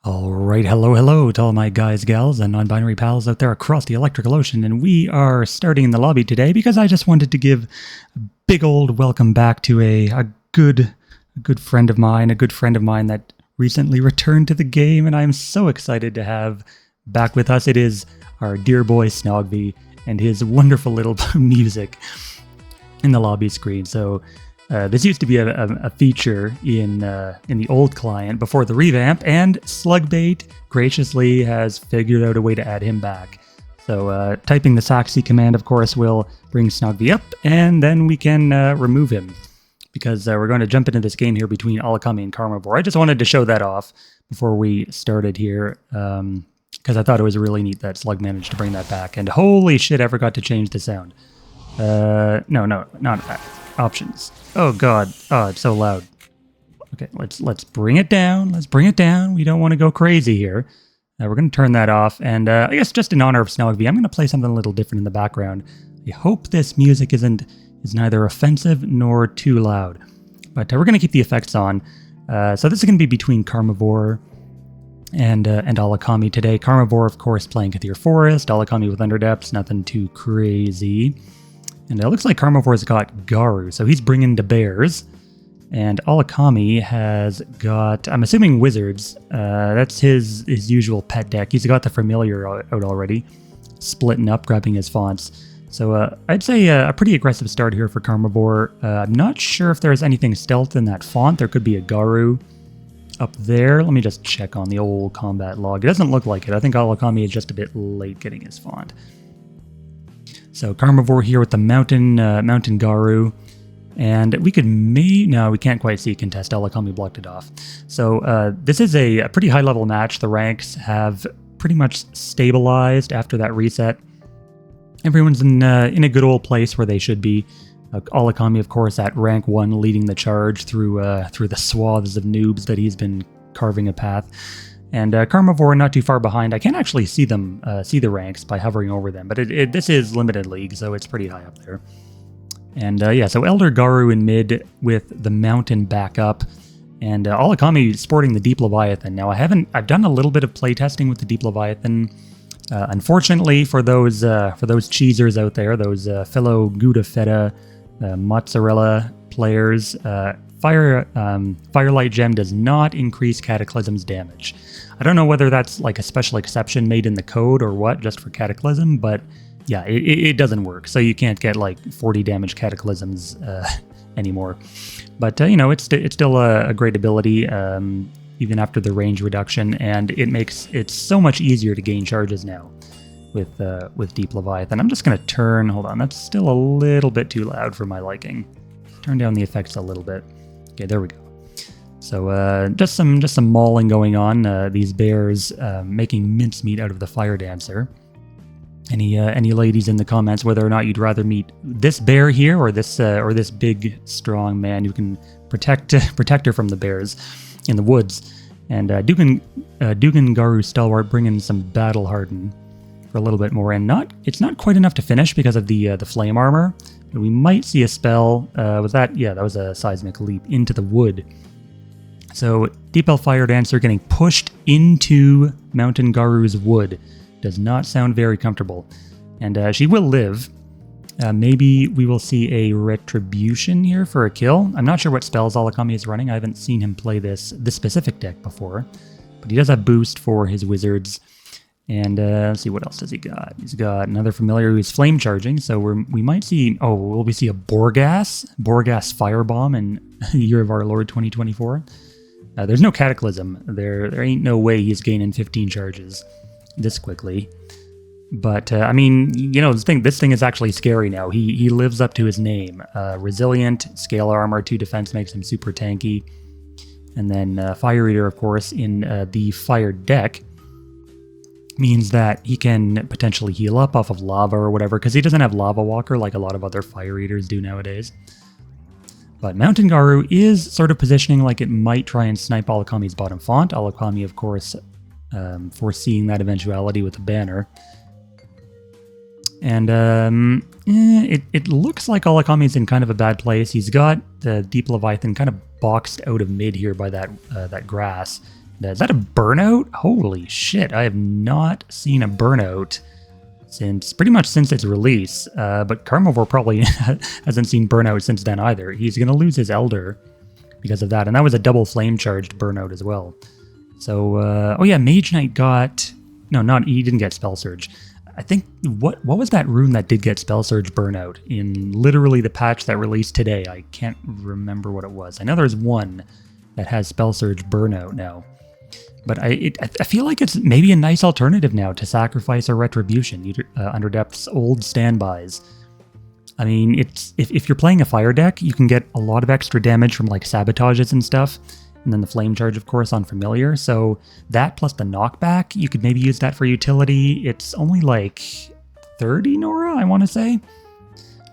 Alright, hello to all my guys, gals, and non-binary pals out there across the electrical ocean, and we are starting in the lobby today because I just wanted to give a big old welcome back to a good friend of mine, that recently returned to the game, and I'm so excited to have back with us. It is our dear boy Snogby and his wonderful little music in the lobby screen. So this used to be a feature in the old client before the revamp, and Slugbait graciously has figured out a way to add him back. So typing the Saxy command, of course, will bring Snogby up, and then we can remove him, because we're going to jump into this game here between Alakhami and Karmavore. I just wanted to show that off before we started here, because I thought it was really neat that Slug managed to bring that back. And holy shit, I forgot to change the sound. No, not that. Options. Oh god. Oh, it's so loud. Okay, let's bring it down. Let's bring it down. We don't want to go crazy here. We're going to turn that off. And I guess just in honor of Snogby, I'm going to play something a little different in the background. I hope this music is neither offensive nor too loud. But we're going to keep the effects on. So this is going to be between Karmavore and Alakhami today. Karmavore, of course, playing Kathir Forest. Alakhami with Underdepths. Nothing too crazy. And it looks like Karmavore's got Garu, so he's bringing the bears. And Alakhami has got, I'm assuming, wizards. That's his usual pet deck. He's got the familiar out already, splitting up, grabbing his fonts. So I'd say a pretty aggressive start here for Karmavore. I'm not sure if there's anything stealth in that font. There could be a Garu up there. Let me just check on the old combat log. It doesn't look like it. I think Alakhami is just a bit late getting his font. So Karmavore here with the mountain Garu, and we could no, we can't quite see contest. Alakhami blocked it off. So this is a pretty high level match. The ranks have pretty much stabilized after that reset. Everyone's in a good old place where they should be. Alakhami, of course, at rank 1, leading the charge through the swaths of noobs that he's been carving a path. And Karmavore not too far behind. I can't actually see them, see the ranks by hovering over them, but this is limited league, so it's pretty high up there. And yeah, so Elder Garu in mid with the mountain back up, and Alakhami sporting the Deep Leviathan. Now I've done a little bit of playtesting with the Deep Leviathan. Unfortunately for those cheesers out there, those fellow Gouda Feta mozzarella players, Firelight Gem does not increase Cataclysm's damage. I don't know whether that's like a special exception made in the code or what, just for Cataclysm, but yeah, it doesn't work. So you can't get like 40 damage Cataclysms anymore. But you know, it's still a great ability, even after the range reduction, and it makes it so much easier to gain charges now with Deep Leviathan. I'm just gonna turn. Hold on, that's still a little bit too loud for my liking. Turn down the effects a little bit. Okay, there we go. So just some mauling going on. These bears making mincemeat out of the fire dancer. Any ladies in the comments whether or not you'd rather meet this bear here or this big strong man who can protect her from the bears in the woods? And Dugan Garu Stalwart bringing some battle harden for a little bit more, and it's not quite enough to finish because of the flame armor. But we might see a spell. Was that? Yeah, that was a seismic leap into the wood. So Deep Elf Fire Dancer getting pushed into Mountain Garu's wood does not sound very comfortable. And she will live. Maybe we will see a retribution here for a kill. I'm not sure what spells Alakhami is running. I haven't seen him play this specific deck before. But he does have boost for his wizards. And let's see, what else does he got? He's got another familiar who's flame charging, so we might see, will we see a Borgas Firebomb in the year of our Lord 2024? There's no Cataclysm. There ain't no way he's gaining 15 charges this quickly. But, I mean, you know, this thing is actually scary now. He lives up to his name. Resilient, scale armor, 2 defense makes him super tanky. And then Fire Eater, of course, in the Fire deck means that he can potentially heal up off of lava or whatever, because he doesn't have Lava Walker like a lot of other Fire Eaters do nowadays. But Mountain Garu is sort of positioning like it might try and snipe Alakhami's bottom font. Alakhami, of course, foreseeing that eventuality with the banner. And it looks like Alakhami's in kind of a bad place. He's got the Deep Leviathan kind of boxed out of mid here by that grass. Is that a burnout? Holy shit, I have not seen a burnout pretty much since its release, but Karmavore probably hasn't seen burnout since then either. He's going to lose his Elder because of that, and that was a double flame charged burnout as well. So, oh yeah, Mage Knight got... No, he didn't get Spell Surge. I think, what was that rune that did get Spell Surge burnout in literally the patch that released today? I can't remember what it was. I know there's one that has Spell Surge burnout now. But I feel like it's maybe a nice alternative now to Sacrifice or Retribution, Underdepth's old standbys. I mean, if you're playing a fire deck, you can get a lot of extra damage from like sabotages and stuff, and then the flame charge, of course, on familiar. So that plus the knockback, you could maybe use that for utility. It's only like 30 Nora, I want to say.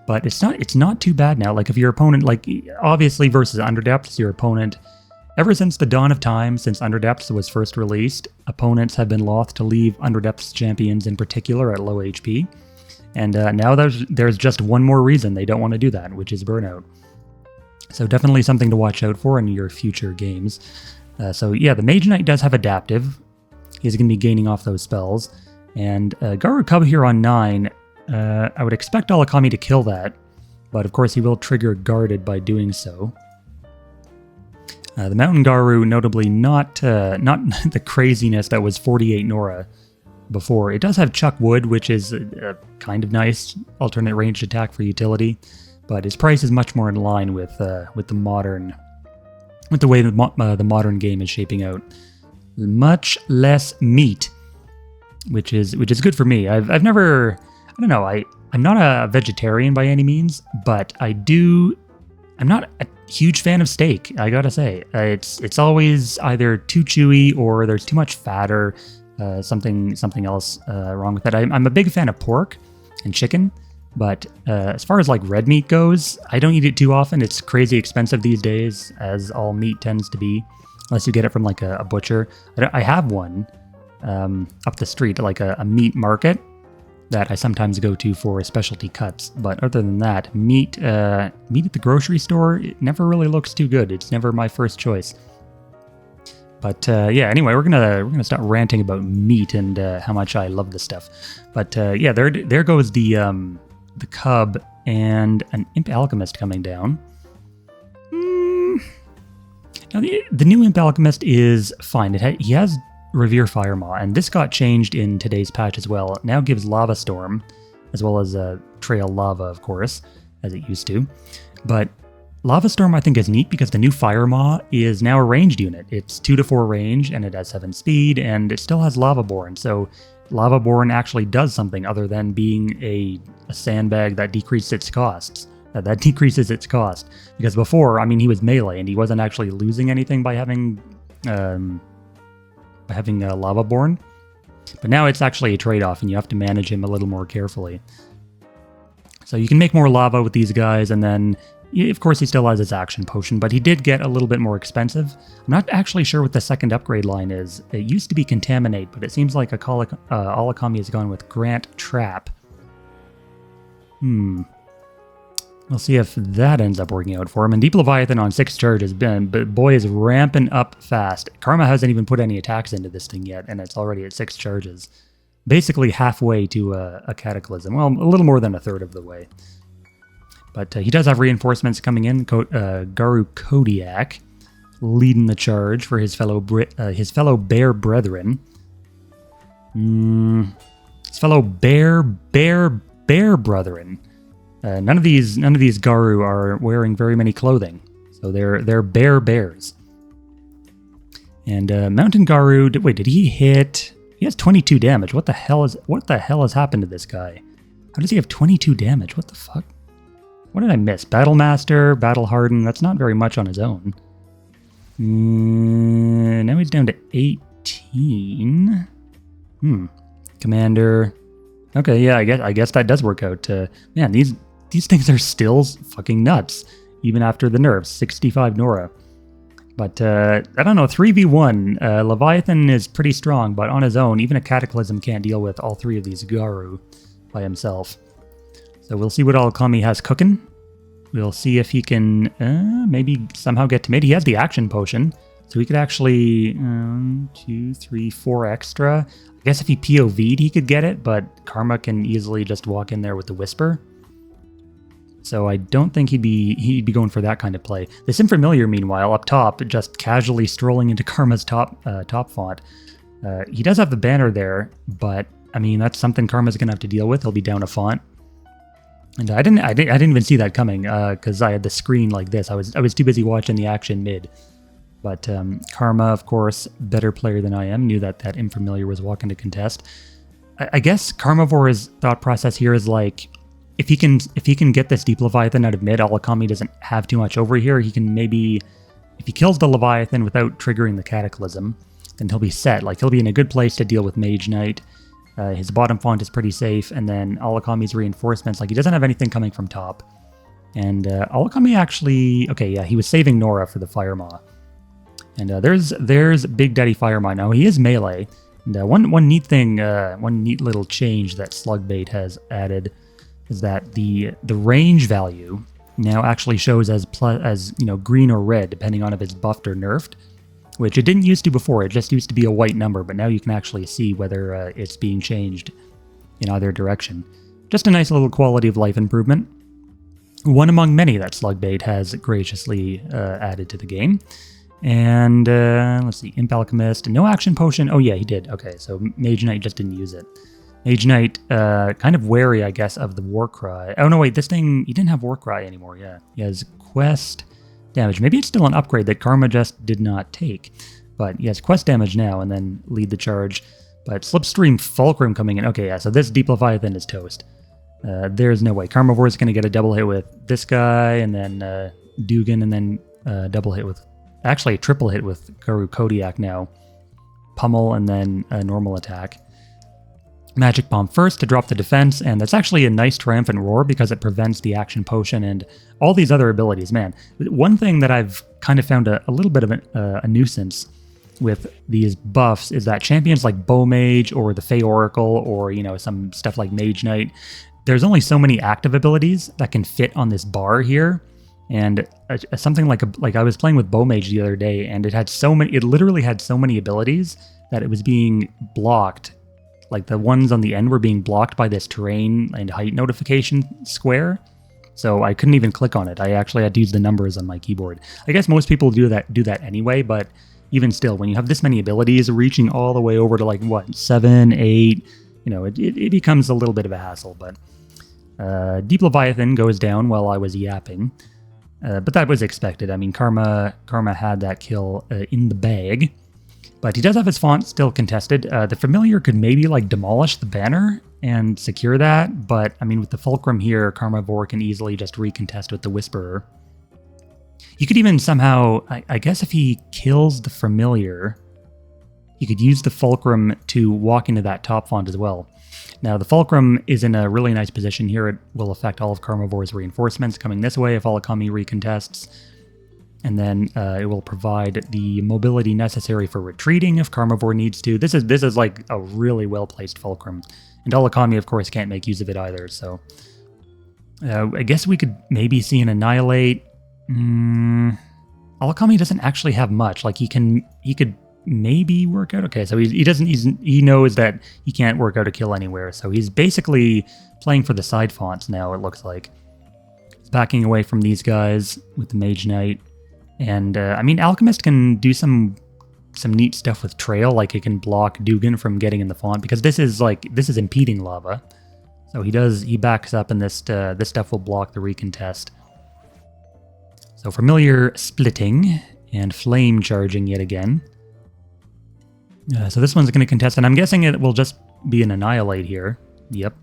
But it's not too bad now. Like if your opponent, like obviously versus Underdepths, your opponent... Ever since the dawn of time, since Underdepths was first released, opponents have been loath to leave Underdepths champions in particular at low HP. And now there's just one more reason they don't want to do that, which is burnout. So definitely something to watch out for in your future games. So yeah, the Mage Knight does have Adaptive. He's going to be gaining off those spells. And Garu Cub here on 9, I would expect Alakhami to kill that. But of course he will trigger Guarded by doing so. The Mountain Garu, notably not the craziness that was 48 Nora before. It does have Chuck Wood, which is a kind of nice alternate ranged attack for utility, but its price is much more in line with the way the modern game is shaping out. Much less meat, which is good for me. I've never, I don't know, I'm not a vegetarian by any means, but I'm not a huge fan of steak, I gotta say. It's always either too chewy or there's too much fat or something else wrong with that. I'm a big fan of pork and chicken, but as far as like red meat goes, I don't eat it too often. It's crazy expensive these days, as all meat tends to be, unless you get it from like a butcher. I have one up the street, like a meat market, that I sometimes go to for specialty cuts. But other than that, meat at the grocery store, it never really looks too good. It's never my first choice. But yeah, anyway, we're gonna start ranting about meat and how much I love this stuff. But yeah, there goes the Cub and an Imp Alchemist coming down. Now the new Imp Alchemist is fine. He has Revere Firemaw, and this got changed in today's patch as well. It now gives Lava Storm, as well as Trail Lava, of course, as it used to. But Lava Storm, I think, is neat because the new Firemaw is now a ranged unit. It's 2 to 4 range, and it has 7 speed, and it still has Lavaborn. So Lavaborn actually does something other than being a sandbag that decreases its costs. That decreases its cost. Because before, I mean, he was melee, and he wasn't actually losing anything by having Lavaborn. But now it's actually a trade-off, and you have to manage him a little more carefully. So you can make more lava with these guys, and then, of course, he still has his action potion, but he did get a little bit more expensive. I'm not actually sure what the second upgrade line is. It used to be Contaminate, but it seems like Alakhami has gone with Grant Trap. We'll see if that ends up working out for him. And Deep Leviathan on 6 charges, but boy is ramping up fast. Karma hasn't even put any attacks into this thing yet, and it's already at 6 charges. Basically halfway to a Cataclysm. Well, a little more than a third of the way. But he does have reinforcements coming in. Garu Kodiak leading the charge for his fellow bear brethren. His fellow bear brethren. None of these Garu are wearing very many clothing, so they're bears. And Mountain Garu, wait, did he hit? He has 22 damage. What the hell has happened to this guy? How does he have 22 damage? What the fuck? What did I miss? Battle Master, Battle Harden. That's not very much on his own. Now he's down to 18. Commander. Okay, yeah, I guess that does work out. Man, these things are still fucking nuts, even after the nerfs. 65 Nora. But, I don't know, 3v1, Leviathan is pretty strong, but on his own, even a Cataclysm can't deal with all 3 of these Garu by himself. So we'll see what Alakhami has cooking. We'll see if he can maybe somehow get to mid. He has the action potion, So he could actually 2, 3, 4 extra. I guess if he POV'd, he could get it, but Karma can easily just walk in there with the Whisper. So I don't think he'd be going for that kind of play. This Infamiliar, meanwhile, up top, just casually strolling into Karma's top font. He does have the banner there, but I mean that's something Karma's gonna have to deal with. He'll be down a font, and I didn't even see that coming because I had the screen like this. I was too busy watching the action mid. But Karma, of course, better player than I am, knew that Infamiliar was walking to contest. I guess Karmavore's thought process here is like, if he can get this Deep Leviathan out of mid, Alakhami doesn't have too much over here. He can maybe, if he kills the Leviathan without triggering the Cataclysm, then he'll be set. Like, he'll be in a good place to deal with Mage Knight. His bottom font is pretty safe, and then Alakhami's reinforcements, like, he doesn't have anything coming from top. And Alakhami actually, okay, yeah, he was saving Nora for the Fire Maw. And there's Big Daddy Fire Maw. Now, he is melee. And one neat thing, one neat little change that Slugbait has added is that the range value now actually shows as green or red, depending on if it's buffed or nerfed, which it didn't used to before. It just used to be a white number, but now you can actually see whether it's being changed in either direction. Just a nice little quality of life improvement. One among many that Slugbait has graciously added to the game. And let's see, Imp Alchemist, no action potion. Oh yeah, he did. Okay, so Mage Knight just didn't use it. Mage Knight, kind of wary, I guess, of the Warcry. Oh no, wait, this thing, he didn't have Warcry anymore, yeah. He has Quest damage. Maybe it's still an upgrade that Karma just did not take. But he has Quest damage now, and then lead the charge. But Slipstream Fulcrum coming in. Okay, yeah, so this Deep Leviathan is toast. There's no way. Karmavore is going to get a double hit with this guy, and then Dugan, and then double hit with... Actually, a triple hit with Guru Kodiak now. Pummel, and then a normal attack. Magic Bomb first to drop the defense, and that's actually a nice Triumphant Roar because it prevents the action potion and all these other abilities. Man, one thing that I've kind of found a little bit of a nuisance with these buffs is that champions like Bow Mage or the Fey Oracle or, you know, some stuff like Mage Knight, there's only so many active abilities that can fit on this bar here. And something like I was playing with Bow Mage the other day, and it literally had so many abilities that it was being blocked. Like the ones on the end were being blocked by this terrain and height notification square. So I couldn't even click on it. I actually had to use the numbers on my keyboard. I guess most people do that anyway, but even still, when you have this many abilities reaching all the way over to like, what, 7, 8, you know, it becomes a little bit of a hassle. But Deep Leviathan goes down while I was yapping. But that was expected. I mean, Karma had that kill in the bag. But he does have his font still contested. The Familiar could maybe like demolish the banner and secure that, but I mean with the Fulcrum here, Karmavore can easily just recontest with the Whisperer. You could even somehow, I guess if he kills the Familiar, you could use the Fulcrum to walk into that top font as well. Now the Fulcrum is in a really nice position here. It will affect all of Karmavore's reinforcements coming this way if Alakhami recontests. And then it will provide the mobility necessary for retreating if Karmavore needs to. This is like a really well-placed Fulcrum. And Alakhami, of course, can't make use of it either, so... I guess we could maybe see an Annihilate. Alakhami doesn't actually have much. Like, he could maybe work out... Okay, so he knows that he can't work out a kill anywhere, so he's basically playing for the side fonts now, it looks like. He's backing away from these guys with the Mage Knight. And, I mean, Alchemist can do some neat stuff with Trail, like it can block Dugan from getting in the font, because this is impeding lava. So he backs up, and this stuff will block the recontest. So Familiar splitting, and Flame charging yet again. So this one's going to contest, and I'm guessing it will just be an Annihilate here. Yep.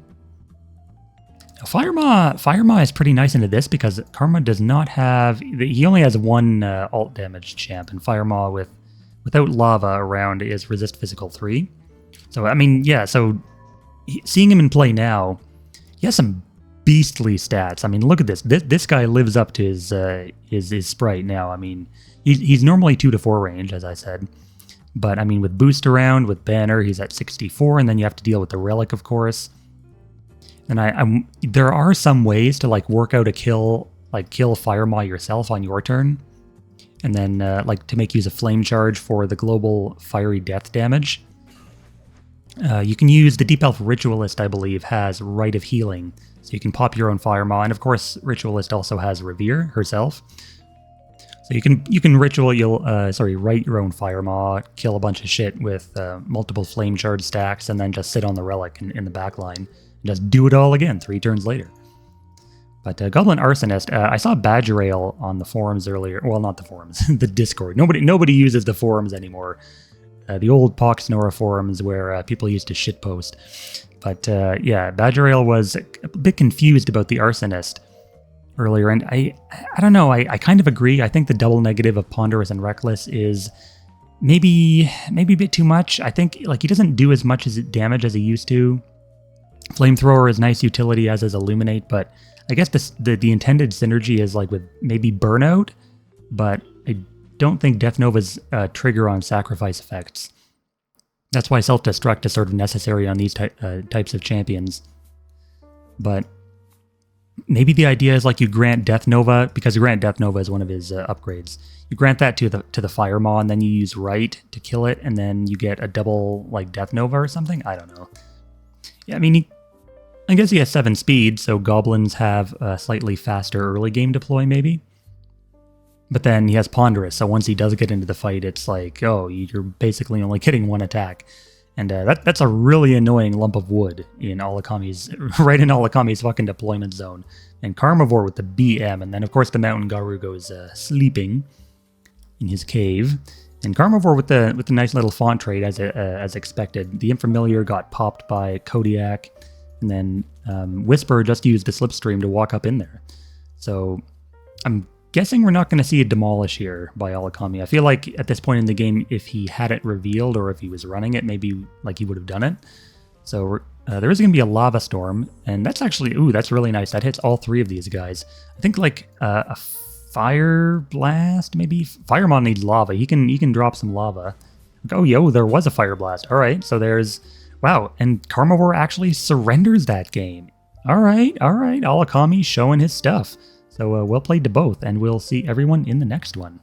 Fire Maw is pretty nice into this because Karma does not have... He only has one alt damage champ, and Fire Maw without lava around is resist physical 3. So, I mean, yeah, so seeing him in play now, he has some beastly stats. I mean, look at this. This guy lives up to his sprite now. I mean, he's normally 2 to 4 range, as I said. But, I mean, with boost around, with banner, he's at 64, and then you have to deal with the relic, of course. And there are some ways to like work out a kill, like kill Fire Maw yourself on your turn. And then, like, to make use of Flame Charge for the global fiery death damage. You can use the Deep Elf Ritualist, I believe, has Rite of Healing. So you can pop your own Fire Maw, and of course, Ritualist also has Revere herself. So you can ritual, write your own Fire Maw, kill a bunch of shit with multiple Flame Charge stacks, and then just sit on the Relic in the back line. And just do it all again 3 turns later. But Goblin Arsonist, I saw Badgerail on the forums earlier. Well, not the forums, the Discord. Nobody uses the forums anymore. The old Poxnora forums where people used to shitpost. But yeah, Badgerail was a bit confused about the Arsonist earlier, and I don't know, I kind of agree. I think the double negative of Ponderous and Reckless is maybe a bit too much. I think like he doesn't do as much damage as he used to. Flamethrower is nice utility, as is Illuminate, but I guess the intended synergy is like with maybe Burnout, but I don't think Death Nova's trigger on sacrifice effects. That's why self-destruct is sort of necessary on these types of champions. But maybe the idea is like you grant Death Nova, because you grant Death Nova as one of his upgrades. You grant that to the Fire Maw, and then you use Rite to kill it, and then you get a double like Death Nova or something? I don't know. Yeah, I mean, I guess he has 7 speed, so goblins have a slightly faster early game deploy, maybe. But then he has Ponderous, so once he does get into the fight, it's like, oh, you're basically only getting 1 attack. And that's a really annoying lump of wood in Alakhami's, right in Alakhami's fucking deployment zone. And Karmavore with the BM, and then of course the Mountain Garu goes sleeping in his cave. And Karmavore with the nice little font trade as expected. The Infamiliar got popped by Kodiak, and then Whisper just used the Slipstream to walk up in there. So I'm guessing we're not going to see a Demolish here by Alakhami. I feel like at this point in the game, if he had it revealed or if he was running it, maybe like he would have done it. So there is going to be a Lava Storm, and that's actually, ooh, that's really nice. That hits all 3 of these guys. I think like a Fire Blast, maybe? Firemon needs lava. He can drop some lava. Oh, yo, there was a Fire Blast. All right, so there's, wow, and Karmavore actually surrenders that game. All right, Alakhami showing his stuff. So well played to both, and we'll see everyone in the next one.